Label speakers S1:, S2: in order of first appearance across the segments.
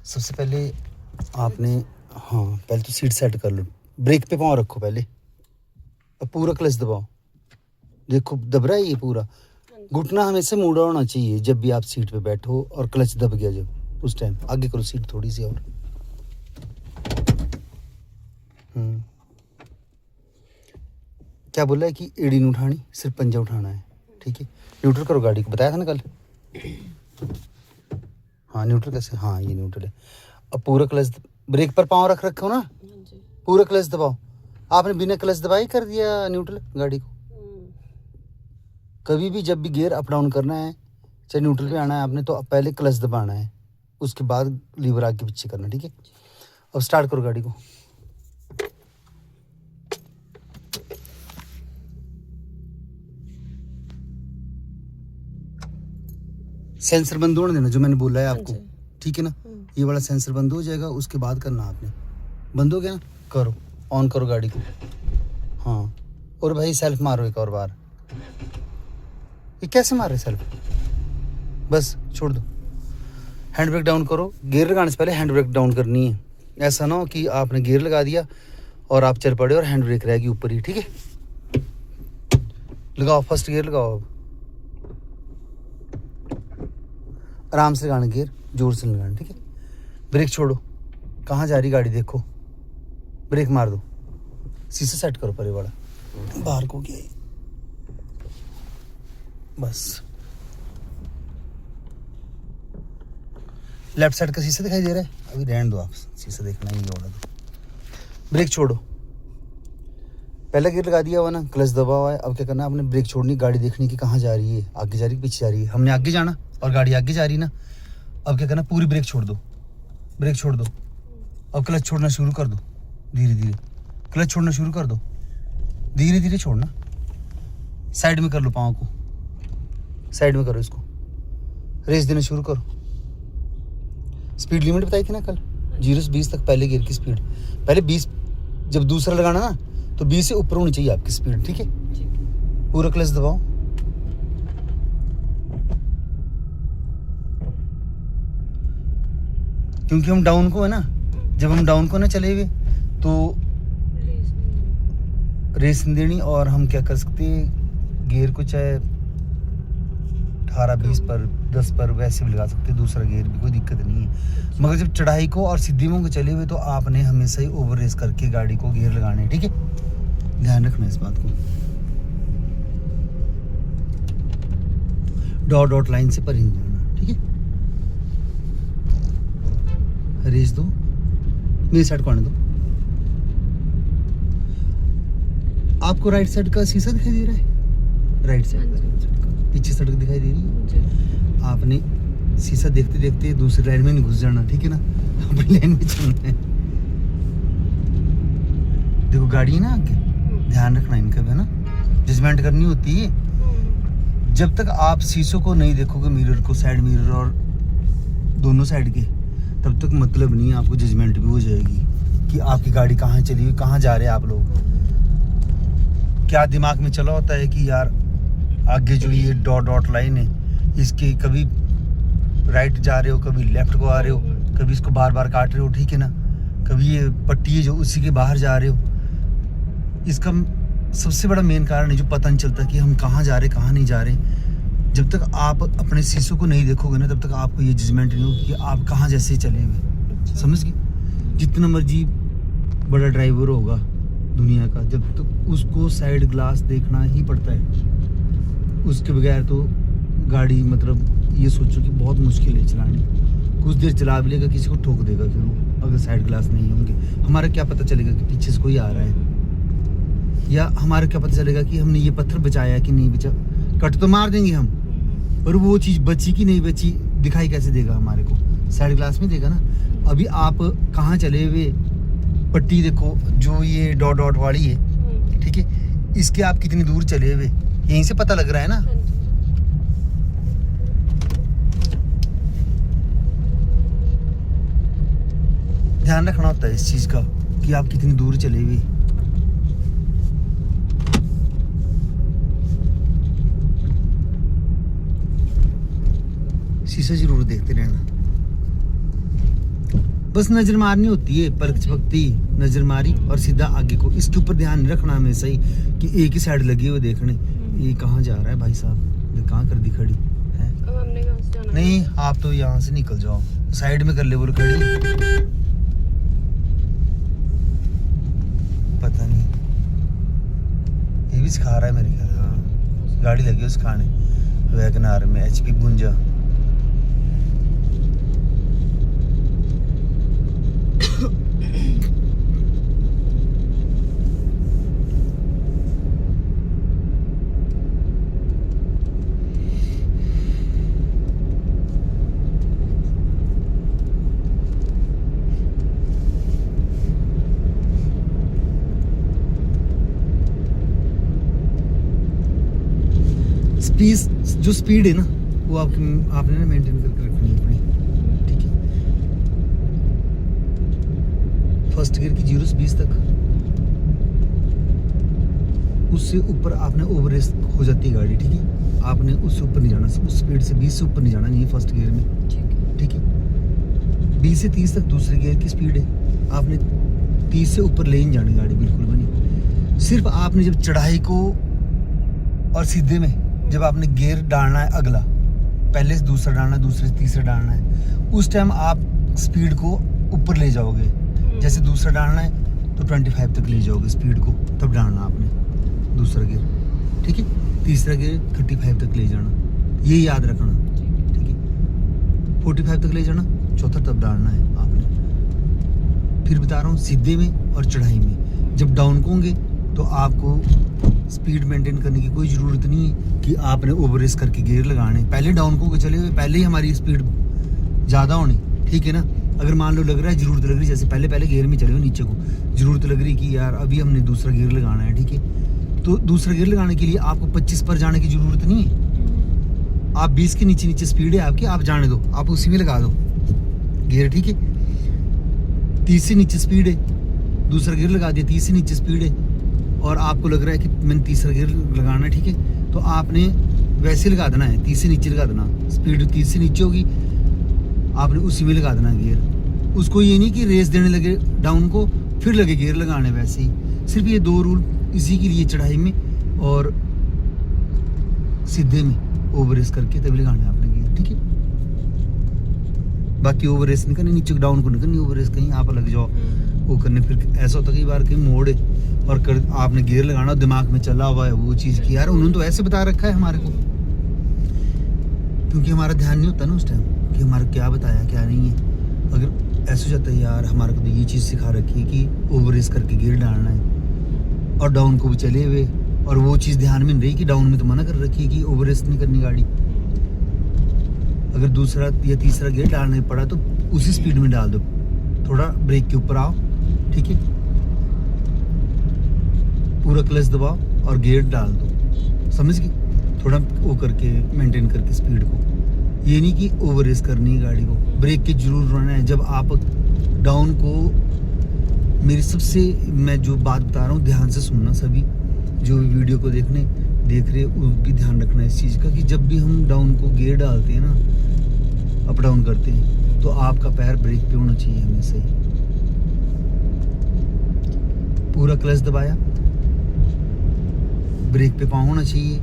S1: सबसे पहले आपने पहले तो सीट सेट कर लो, ब्रेक पे पाँव रखो पहले, अब पूरा क्लच दबाओ, देखो दब रहा है ये पूरा, घुटना हमेशा मुड़ा होना चाहिए जब भी आप सीट पे बैठो और क्लच दब गया जब उस टाइम आगे करो सीट थोड़ी सी और। क्या बोला है कि एड़ी नहीं उठानी, सिर्फ पंजा उठाना है, ठीक है। न्यूट्रल करो गाड़ी को, बताया था ना कल। हाँ न्यूट्रल कैसे, हाँ ये न्यूट्रल है। अब पूरा क्लच, ब्रेक पर पाँव रख रखो ना, पूरा क्लच दबाओ। आपने बिना क्लच दबाए कर दिया न्यूट्रल गाड़ी को। कभी भी जब भी गियर अप डाउन करना है, चाहे न्यूट्रल पे आना है आपने, तो पहले क्लच दबाना है, उसके बाद लीवर आगे पीछे करना, ठीक है। अब स्टार्ट करो गाड़ी को। सेंसर बंद होने देना जो मैंने बोला है आपको, ठीक है ना। ये वाला सेंसर बंद हो जाएगा, उसके बाद करना आपने। बंद हो गया ना, करो ऑन करो गाड़ी को। हाँ और भाई सेल्फ मारो एक और बार। ये कैसे मार रहे सेल्फ, बस छोड़ दो। हैंड ब्रेक डाउन करो, गियर लगाने से पहले हैंड ब्रेक डाउन करनी है। ऐसा ना हो कि आपने गियर लगा दिया और आप चल पड़े और हैंड ब्रेक रहेगी ऊपर ही, ठीक है। लगाओ फर्स्ट गियर लगाओ, अब आराम से लगाना गियर, जोर से लगाना, ठीक है। ब्रेक छोड़ो, कहाँ जा रही गाड़ी देखो, ब्रेक मार दो, शीशा सेट करो परे वाला, बाहर को गया बस। लेफ्ट साइड का शीशा दिखाई दे रहा है, अभी रहने दो, आप शीशा देखना ही होगा तो। ब्रेक छोड़ो, पहला गियर लगा दिया हुआ ना, क्लच दबा हुआ है। अब क्या करना है, आपने ब्रेक छोड़नी, गाड़ी देखनी कि कहाँ जा रही है, आगे जा रही है पीछे जा रही है। हमने आगे जाना और गाड़ी आगे जा रही ना। अब क्या करना, पूरी ब्रेक छोड़ दो, ब्रेक छोड़ दो। अब क्लच छोड़ना शुरू कर दो, धीरे धीरे क्लच छोड़ना शुरू कर दो, धीरे धीरे छोड़ना। साइड में कर लो, पाँव को साइड में करो, इसको रेस देना शुरू करो। स्पीड लिमिट बताई थी ना कल, 0 से 20 तक पहले गियर की स्पीड। पहले 20, जब दूसरा लगाना ना तो 20 से ऊपर होनी चाहिए आपकी स्पीड, ठीक है। पूरा क्लच दबाओ, क्योंकि हम डाउन को है ना, जब हम डाउन को ना चले हुए तो रेस नहीं देनी। और हम क्या कर सकते हैं, गियर को चाहे 18-20 पर 10 पर वैसे भी लगा सकते हैं, दूसरा गियर भी, कोई दिक्कत नहीं है। मगर जब चढ़ाई को और सीधी मुंह को चले हुए तो आपने हमेशा ही ओवर रेस करके गाड़ी को गियर लगाने, ठीक है। ध्यान रखना इस बात को। डॉट लाइन से पर ही नहीं जाना, ठीक है। रेस दो, मेरी साइड को आने दो। आपको राइट साइड का शीशा दिखाई दे रहा है, राइट साइड का, पीछे सड़क दिखाई दे रही है। आपने शीशा देखते देखते दूसरी लाइन में नहीं घुस जाना, ठीक है ना, अपनी लाइन में चलना है। देखो गाड़ी है ना आगे, ध्यान रखना इनका भी, है ना, जजमेंट करनी होती है। जब तक आप शीशों को नहीं देखोगे, मिरर को, साइड मिरर और दोनों साइड के, तब तक मतलब नहीं है, आपको जजमेंट भी हो जाएगी कि आपकी गाड़ी कहाँ चली हुई, कहाँ जा रहे हैं आप लोग। क्या दिमाग में चला होता है कि यार आगे जो ये डॉट लाइन है, इसके कभी राइट जा रहे हो, कभी लेफ्ट को आ रहे हो, कभी इसको बार बार काट रहे हो, ठीक है ना, कभी ये पट्टी है जो उसी के बाहर जा रहे हो। इसका सबसे बड़ा मेन कारण है जो पता नहीं चलता कि हम कहाँ जा रहे हैं, कहाँ नहीं जा रहे। जब तक आप अपने शीशों को नहीं देखोगे ना, तब तक आपको ये जजमेंट नहीं होगी कि आप कहाँ जैसे चले हुए, समझ गए। जितना मर्जी बड़ा ड्राइवर होगा दुनिया का, जब तक उसको साइड ग्लास देखना ही पड़ता है, उसके बगैर तो गाड़ी मतलब ये सोचो कि बहुत मुश्किल है चलानी। कुछ देर चला भी लेगा, किसी को ठोक देगा फिर वो, अगर साइड ग्लास नहीं होंगे। हमारा क्या पता चलेगा कि पीछे से कोई आ रहा है, या हमारा क्या पता चलेगा कि हमने ये पत्थर बचाया कि नहीं बचा। कट तो मार देंगे हम, और वो चीज़ बची कि नहीं बची दिखाई कैसे देगा हमारे को, साइड ग्लास में देगा ना। अभी आप कहाँ चले हुए, पट्टी देखो जो ये डॉट वाली है, ठीक है, इसके आप कितनी दूर चले हुए, यहीं से पता लग रहा है ना। ध्यान रखना होता है इस चीज़ का कि आप कितनी दूर चले हुए। शीशा जरूर देखते रहना। बस नजर मारनी होती है, पलक झपकती नजर मारी और सीधा आगे को। इसके ऊपर ध्यान नहीं रखना हमेशा ही कि एक ही साइड लगी हुई देखने, ये कहाँ जा रहा है भाई साहब, ये कहाँ कर दी खड़ी है।
S2: अब हमने कहाँ से जाना?
S1: नहीं आप तो यहाँ से निकल जाओ, साइड में कर ले बोल खड़ी। पता नहीं ये भी सिखा रहा है मेरे ख्याल। हाँ गाड़ी लगी उस खाने वैगनार में HP गुंजा। जो स्पीड है ना वो आपने ना मेंटेन करके रखनी है अपनी, ठीक है। फर्स्ट गियर की 0 से 20 तक, उससे ऊपर आपने ओवर रेस हो जाती है गाड़ी, ठीक है। आपने उससे ऊपर नहीं जाना, उस स्पीड से 20 से ऊपर नहीं जाना नहीं फर्स्ट गियर में, ठीक है। 20 से 30 तक दूसरे गियर की स्पीड है, आपने 30 से ऊपर ले नहीं जानी गाड़ी, बिल्कुल भी नहीं। सिर्फ आपने जब चढ़ाई को और सीधे में जब आपने गियर डालना है अगला, पहले से दूसरा डालना है, दूसरे से तीसरा डालना है, उस टाइम आप स्पीड को ऊपर ले जाओगे। जैसे दूसरा डालना है तो 25 तक ले जाओगे स्पीड को, तब डालना आपने दूसरा गियर, ठीक है। तीसरा गियर 35 तक ले जाना, ये याद रखना, ठीक है। 45 तक ले जाना, चौथा तब डालना है आपने। फिर बता रहा हूँ सीधे में और चढ़ाई में जब डाउन को होंगे तो आपको स्पीड मेंटेन करने की कोई ज़रूरत नहीं है कि आपने ओवर रेस करके गियर लगाने। पहले डाउन को चले हुए, पहले ही हमारी स्पीड ज़्यादा होनी, ठीक है ना। अगर मान लो लग रहा है ज़रूरत लग रही, जैसे पहले गियर में चले हुए नीचे को, ज़रूरत लग रही कि यार अभी हमने दूसरा गियर लगाना है, ठीक है। तो दूसरा गियर लगाने के लिए आपको 25 पर जाने की ज़रूरत नहीं है। आप 20 के नीचे स्पीड है आपकी, आप जाने दो, आप उसी में लगा दो गियर, ठीक है। 30 से नीचे स्पीड है, दूसरा गियर लगा दिया, 30 से नीचे स्पीड है और आपको लग रहा है कि मैंने तीसरा गियर लगाना है, ठीक है। तो आपने वैसे लगा देना है, 30 से नीचे लगा देना, स्पीड 30 से नीचे होगी, आपने उसी में लगा देना गियर। उसको ये नहीं कि रेस देने लगे डाउन को फिर लगे गियर लगाने, वैसे ही। सिर्फ ये 2 रूल इसी के लिए, चढ़ाई में और सीधे में ओवर रेस करके तभी लगाना है आपने गियर, ठीक है। बाकी ओवर रेस नहीं करनी, नीचे डाउन को नहीं करनी ओवर रेस, कहीं आप लग जाओ वो करने। फिर ऐसा होता है कई बार कहीं मोड़ है और आपने गियर लगाना, दिमाग में चला हुआ है वो चीज़ की, यार उन्होंने तो ऐसे बता रखा है हमारे को, क्योंकि हमारा ध्यान नहीं होता ना उस टाइम कि हमारा क्या बताया क्या नहीं है। अगर ऐसा हो जाता है यार हमारे को तो ये चीज़ सिखा रखी है कि ओवर रेस करके गियर डालना है और डाउन को भी चले हुए, और वो चीज़ ध्यान में नहीं रही कि डाउन में तो मना कर रखी है कि ओवर रेस नहीं करनी गाड़ी। अगर दूसरा या तीसरा गियर डालने पड़ा तो उसी स्पीड में डाल दो, थोड़ा ब्रेक के ऊपर आओ, ठीक है। पूरा क्लच दबाओ और गियर डाल दो, समझ गए। थोड़ा वो करके मेंटेन करके स्पीड को, ये नहीं कि ओवर रेस करनी है गाड़ी को। ब्रेक के जरूर रहना है जब आप डाउन को। मेरी सबसे, मैं जो बात बता रहा हूँ ध्यान से सुनना, सभी जो भी वीडियो को देख रहे वो भी ध्यान रखना इस चीज़ का कि जब भी हम डाउन को गियर डालते हैं ना, अप डाउन करते हैं, तो आपका पैर ब्रेक पे होना चाहिए हमेशा ही। पूरा क्लच दबाया, ब्रेक पे पाँव होना चाहिए,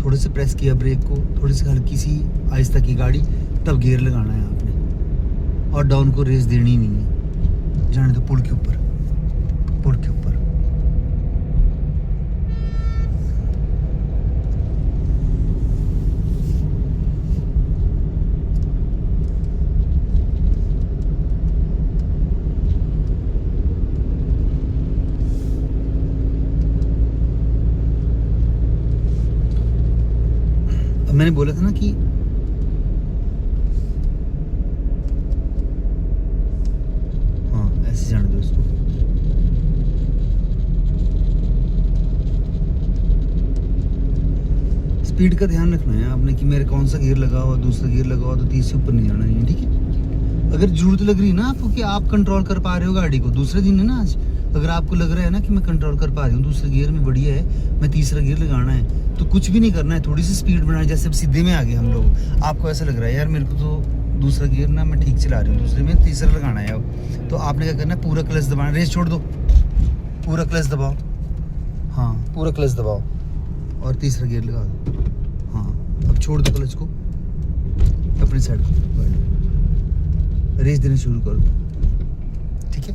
S1: थोड़े से प्रेस किया ब्रेक को, थोड़ी सी हल्की सी आहिस्ता की गाड़ी, तब गियर लगाना है आपने। और डाउन को रेस देनी नहीं है, जाने दो पुल के ऊपर, पुल के ऊपर। मैंने बोला था ना कि हाँ ऐसे जाने दो इसको। स्पीड का ध्यान रखना है आपने कि मेरे कौन सा गियर लगा हुआ, दूसरा गियर लगा हुआ, तो 30 से ऊपर नहीं जाना है, ठीक है। अगर जरूरत लग रही है ना आपको कि आप कंट्रोल कर पा रहे हो गाड़ी को, दूसरे दिन है ना आज, अगर आपको लग रहा है ना कि मैं कंट्रोल कर पा रही हूँ, दूसरे गियर में बढ़िया है, मैं तीसरा गियर लगाना है, तो कुछ भी नहीं करना है, थोड़ी सी स्पीड बढ़ाना है। जैसे अब सीधे में आ गए हम लोग, आपको ऐसा लग रहा है यार मेरे को तो दूसरा गियर ना मैं ठीक चला रही हूँ, दूसरे में तीसरा लगाना है अब। तो आपने क्या करना है, पूरा क्लच दबाना, रेस छोड़ दो, पूरा क्लच दबाओ, हाँ पूरा क्लच दबाओ और तीसरा गियर लगा दो। हाँ अब छोड़ दो क्लच को, अपनी साइड को रेस देना शुरू कर दो, ठीक है।